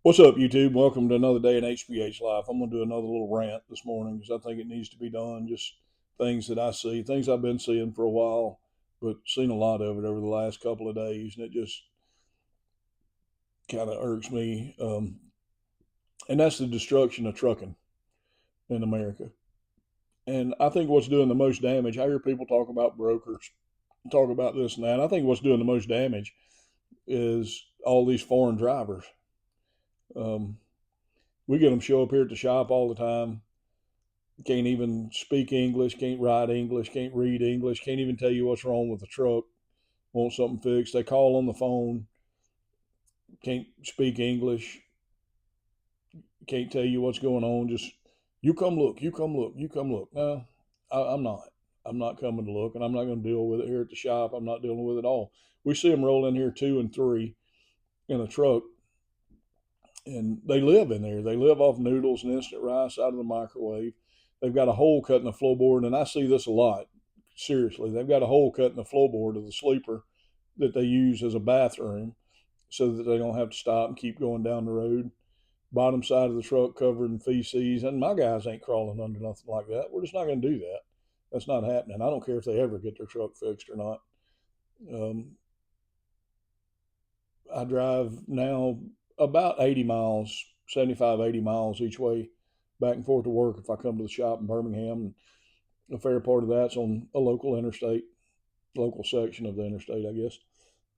What's up, YouTube? Welcome to another day in HPH Life. I'm going to do another little rant this morning because I think it needs to be done. Just things that I see, things I've been seeing for a while, but seen a lot of it over the last couple of days, and it just kind of irks me. And that's the destruction of trucking in America. And I think what's doing the most damage, I hear people talk about brokers, talk about this and that. I think what's doing the most damage is all these foreign drivers. Um, we get them show up here at the shop all the time, can't even speak English, can't write English, can't read English, can't even tell you what's wrong with the truck, want something fixed. They call on the phone, can't speak English, can't tell you what's going on. Just, you come look, you come look, you come look. No, I'm not. I'm not coming to look, and I'm not going to deal with it here at the shop. I'm not dealing with it all. We see them roll in here 2 and 3 in a truck, and they live in there. They live off noodles and instant rice out of the microwave. They've got a hole cut in the floorboard, and I see this a lot. Seriously, they've got a hole cut in the floorboard of the sleeper that they use as a bathroom so that they don't have to stop and keep going down the road. Bottom side of the truck covered in feces, and my guys ain't crawling under nothing like that. We're just not going to do that. That's not happening. I don't care if they ever get their truck fixed or not. Um, I drive now about 80 miles, 75, 80 miles each way back and forth to work if I come to the shop in Birmingham. And a fair part of that's on a local interstate, local section of the interstate, I guess.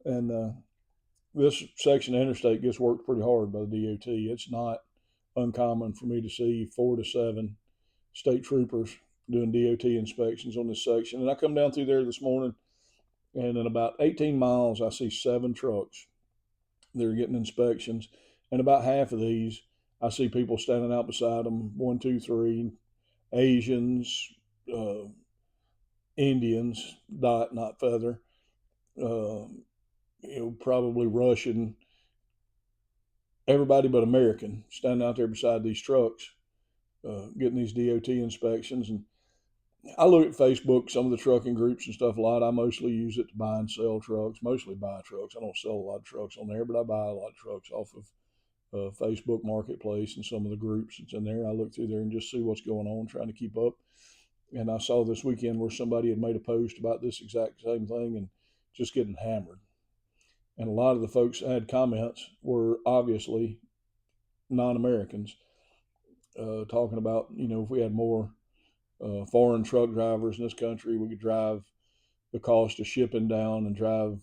And this section of interstate gets worked pretty hard by the DOT. It's not uncommon for me to see 4 to 7 state troopers doing DOT inspections on this section. And I come down through there this morning, and in about 18 miles, I see 7 trucks. They're getting inspections, and about half of these, I see people standing out beside them. One, two, three, Asians, uh, Indians, dot not feather, uh, probably Russian, everybody but American, standing out there beside these trucks, getting these DOT inspections. And I look at Facebook, some of the trucking groups and stuff a lot. I mostly use it to buy and sell trucks, mostly buy trucks. I don't sell a lot of trucks on there, but I buy a lot of trucks off of Facebook Marketplace and some of the groups that's in there. I look through there and just see what's going on, trying to keep up. And I saw this weekend where somebody had made a post about this exact same thing and just getting hammered. And a lot of the folks that had comments were obviously non-Americans, talking about, if we had more foreign truck drivers in this country, we could drive the cost of shipping down and drive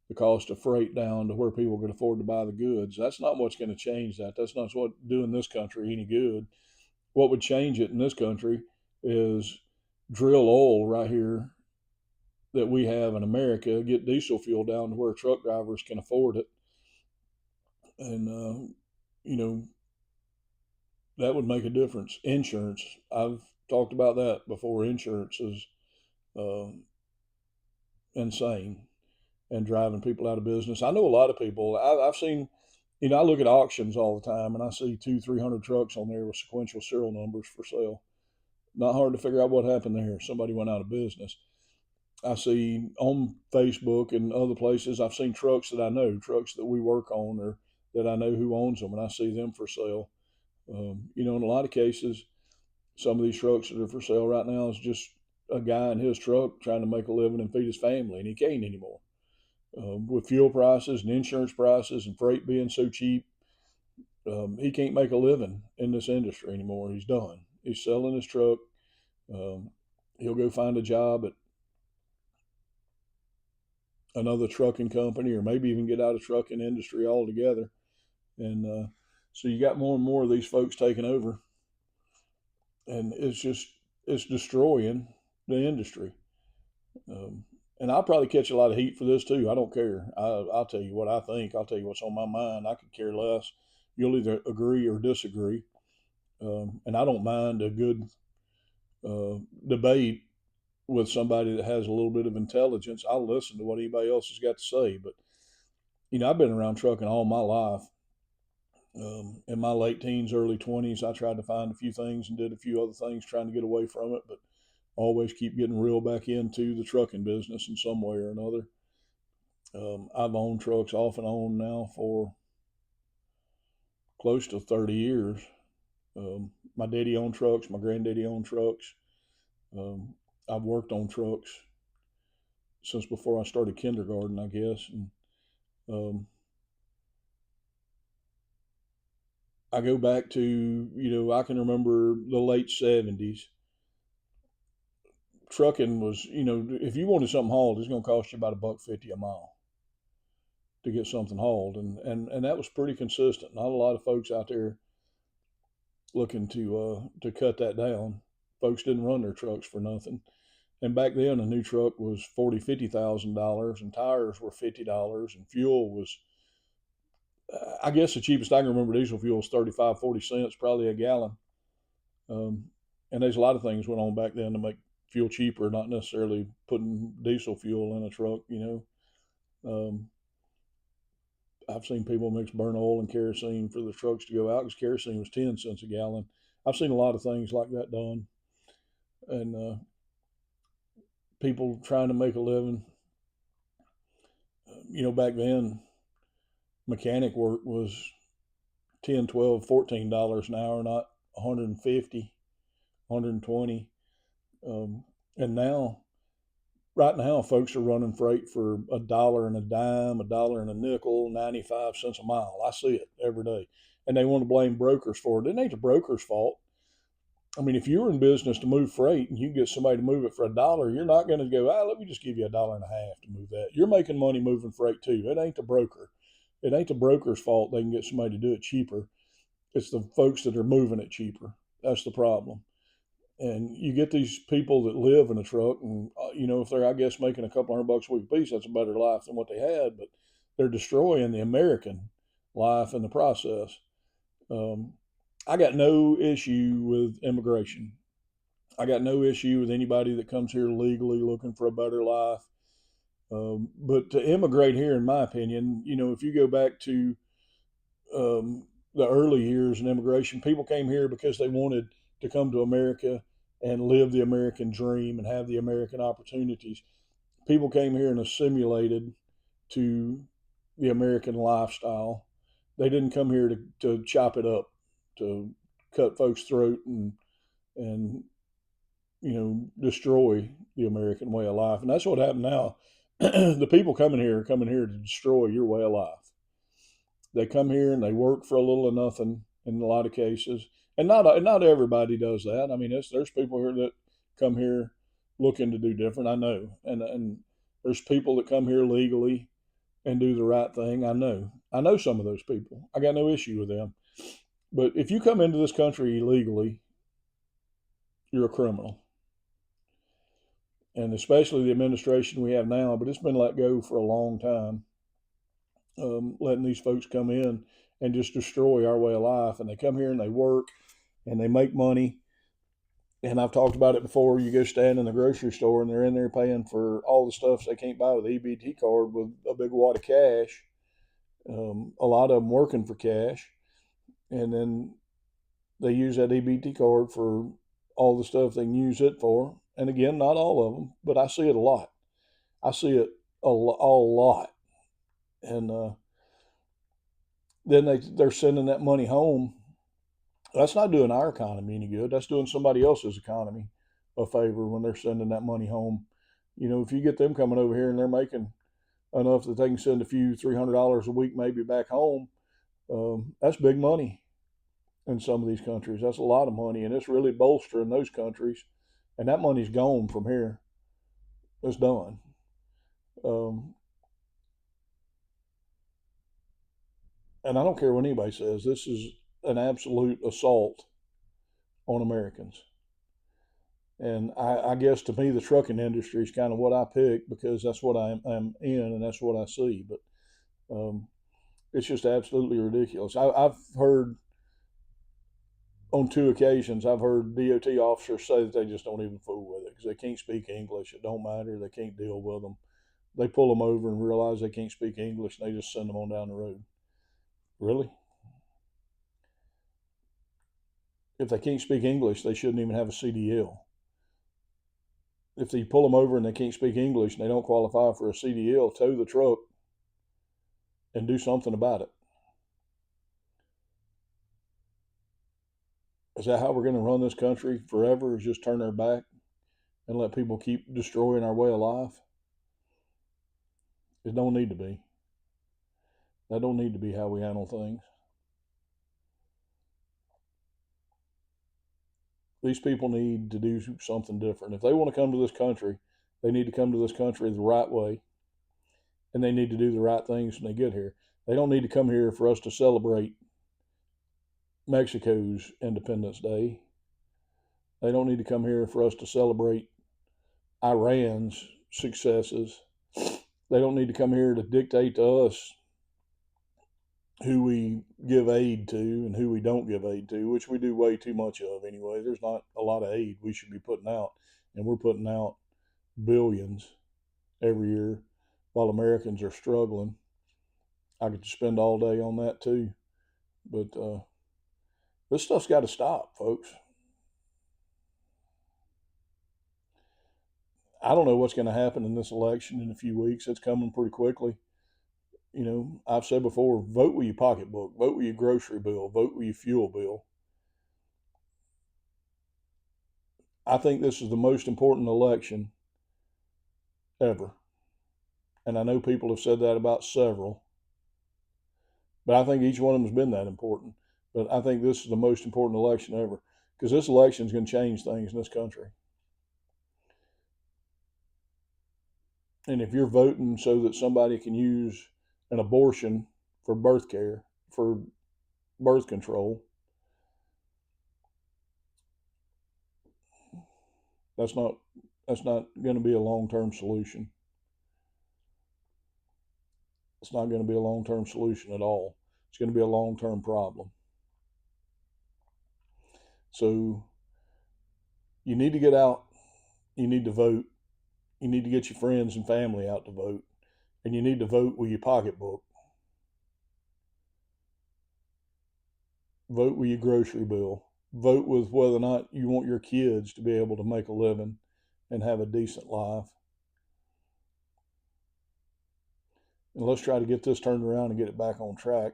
the cost of freight down to where people can afford to buy the goods. That's not what's going to change that. That's not what's doing this country any good. What would change it in this country is drill oil right here that we have in America, get diesel fuel down to where truck drivers can afford it. And, you know, that would make a difference. Insurance, I've talked about that before. Insurance is uh, insane and driving people out of business. I know a lot of people. I've seen, I look at auctions all the time and I see 200, 300 trucks on there with sequential serial numbers for sale. Not hard to figure out what happened there. Somebody went out of business. I see on Facebook and other places, I've seen trucks that I know, trucks that we work on or that I know who owns them, and I see them for sale. In a lot of cases, some of these trucks that are for sale right now is just a guy in his truck trying to make a living and feed his family, and he can't anymore. With fuel prices and insurance prices and freight being so cheap, he can't make a living in this industry anymore. He's done. He's selling his truck. Um, he'll go find a job at another trucking company or maybe even get out of trucking industry altogether. And so you got more and more of these folks taking over, and it's destroying the industry. Um, and I'll probably catch a lot of heat for this too. I don't care. I'll tell you what I think. I'll tell you what's on my mind. I could care less. You'll either agree or disagree. And I don't mind a good debate with somebody that has a little bit of intelligence. I'll listen to what anybody else has got to say. But, I've been around trucking all my life. In my late teens, early 20s, I tried to find a few things and did a few other things trying to get away from it, but always keep getting reeled back into the trucking business in some way or another. I've owned trucks off and on now for close to 30 years. My daddy owned trucks. My granddaddy owned trucks. I've worked on trucks since before I started kindergarten, I guess. And I go back to, I can remember the late 70s. Trucking was, if you wanted something hauled, it's going to cost you about $1.50 a mile to get something hauled. And that was pretty consistent. Not a lot of folks out there looking to cut that down. Folks didn't run their trucks for nothing. And back then, a new truck was $40,000-$50,000, and tires were $50, and fuel was, I guess the cheapest I can remember diesel fuel was 35-40 cents, probably a gallon. And there's a lot of things went on back then to make fuel cheaper, not necessarily putting diesel fuel in a truck, I've seen people mix burn oil and kerosene for the trucks to go out because kerosene was 10 cents a gallon. I've seen a lot of things like that done. And people trying to make a living. Back then, mechanic work was $10, $12, $14 an hour, not $150, $120. And now, right now, folks are running freight for $1 and a dime, $1 and a nickel, 95 cents a mile. I see it every day. And they want to blame brokers for it. It ain't the broker's fault. I mean, if you're in business to move freight and you get somebody to move it for $1, you're not going to go, let me just give you $1.50 to move that. You're making money moving freight too. It ain't the broker. It ain't the broker's fault they can get somebody to do it cheaper. It's the folks that are moving it cheaper. That's the problem. And you get these people that live in a truck, and if they're, I guess, making a couple $100 a week apiece, that's a better life than what they had. But they're destroying the American life in the process. I got no issue with immigration. I got no issue with anybody that comes here legally looking for a better life. But to immigrate here, in my opinion, if you go back to the early years in immigration, people came here because they wanted to come to America and live the American dream and have the American opportunities. People came here and assimilated to the American lifestyle. They didn't come here to chop it up, to cut folks' throat and destroy the American way of life. And that's what happened now. The people coming here are coming here to destroy your way of life. They come here and they work for a little or nothing in a lot of cases. And not everybody does that. I mean, there's people here that come here looking to do different. I know. And there's people that come here legally and do the right thing. I know some of those people. I got no issue with them. But if you come into this country illegally, you're a criminal. And especially the administration we have now, but it's been let go for a long time, letting these folks come in and just destroy our way of life. And they come here and they work and they make money. And I've talked about it before. You go stand in the grocery store and they're in there paying for all the stuff they can't buy with the EBT card with a big wad of cash. A lot of them working for cash. And then they use that EBT card for all the stuff they can use it for. And again, not all of them, but I see it a lot. I see it a lot. And then they're sending that money home. That's not doing our economy any good. That's doing somebody else's economy a favor when they're sending that money home. If you get them coming over here and they're making enough that they can send a few $300 a week maybe back home, that's big money in some of these countries. That's a lot of money, and it's really bolstering those countries. And that money's gone from here. It's done. And I don't care what anybody says. This is an absolute assault on Americans. And I guess to me, the trucking industry is kind of what I pick because that's what I'm in and that's what I see. But it's just absolutely ridiculous. I've heard on 2 occasions, I've heard DOT officers say that they just don't even fool with it because they can't speak English. It don't matter. They can't deal with them. They pull them over and realize they can't speak English and they just send them on down the road. Really? If they can't speak English, they shouldn't even have a CDL. If you pull them over and they can't speak English and they don't qualify for a CDL, tow the truck and do something about it. Is that how we're going to run this country forever? Is just turn our back and let people keep destroying our way of life? It don't need to be. That don't need to be how we handle things. These people need to do something different. If they want to come to this country, they need to come to this country the right way, and they need to do the right things when they get here. They don't need to come here for us to celebrate Mexico's Independence Day. They don't need to come here for us to celebrate Iran's successes. They don't need to come here to dictate to us who we give aid to and who we don't give aid to, which we do way too much of anyway. There's not a lot of aid we should be putting out, and we're putting out billions every year while Americans are struggling. I could spend all day on that too, but this stuff's got to stop, folks. I don't know what's going to happen in this election in a few weeks. It's coming pretty quickly. You know, I've said before, vote with your pocketbook, vote with your grocery bill, vote with your fuel bill. I think this is the most important election ever. And I know people have said that about several, but I think each one of them has been that important. But I think this is the most important election ever because this election is going to change things in this country. And if you're voting so that somebody can use an abortion for birth care, for birth control, that's not going to be a long-term solution. It's not going to be a long-term solution at all. It's going to be a long-term problem. So you need to get out. You need to vote. You need to get your friends and family out to vote. And you need to vote with your pocketbook. Vote with your grocery bill. Vote with whether or not you want your kids to be able to make a living and have a decent life. And let's try to get this turned around and get it back on track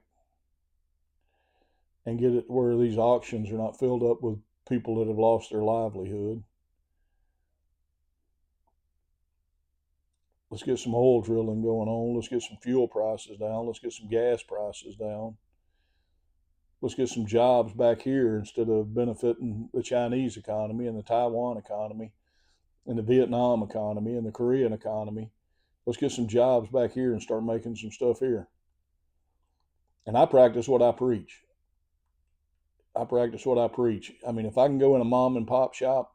and get it where these auctions are not filled up with people that have lost their livelihood. Let's get some oil drilling going on. Let's get some fuel prices down. Let's get some gas prices down. Let's get some jobs back here instead of benefiting the Chinese economy and the Taiwan economy and the Vietnam economy and the Korean economy. Let's get some jobs back here and start making some stuff here. And I practice what I preach. I practice what I preach. I mean, if I can go in a mom and pop shop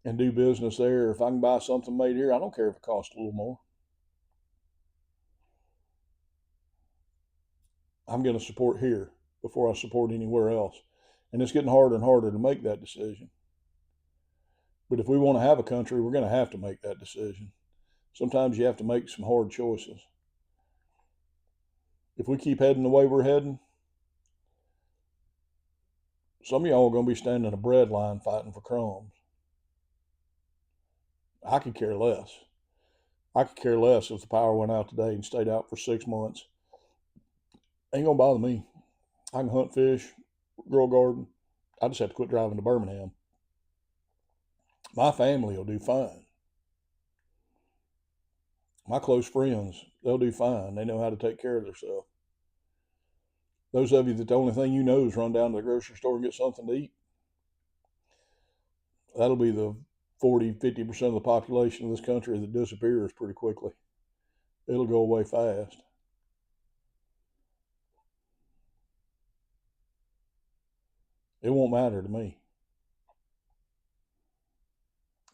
and do business there, if I can buy something made here, I don't care if it costs a little more. I'm going to support here before I support anywhere else. And it's getting harder and harder to make that decision. But if we want to have a country, we're going to have to make that decision. Sometimes you have to make some hard choices. If we keep heading the way we're heading, some of y'all are going to be standing in a bread line fighting for crumbs. I could care less. I could care less if the power went out today and stayed out for 6 months. Ain't going to bother me. I can hunt, fish, grow a garden. I just have to quit driving to Birmingham. My family will do fine. My close friends, they'll do fine. They know how to take care of themselves. Those of you that the only thing you know is run down to the grocery store and get something to eat, that'll be the 40-50% of the population of this country that disappears pretty quickly. It'll go away fast. It won't matter to me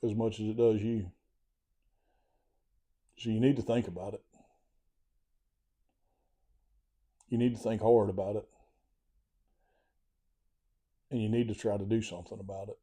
as much as it does you. So you need to think about it. You need to think hard about it. And you need to try to do something about it.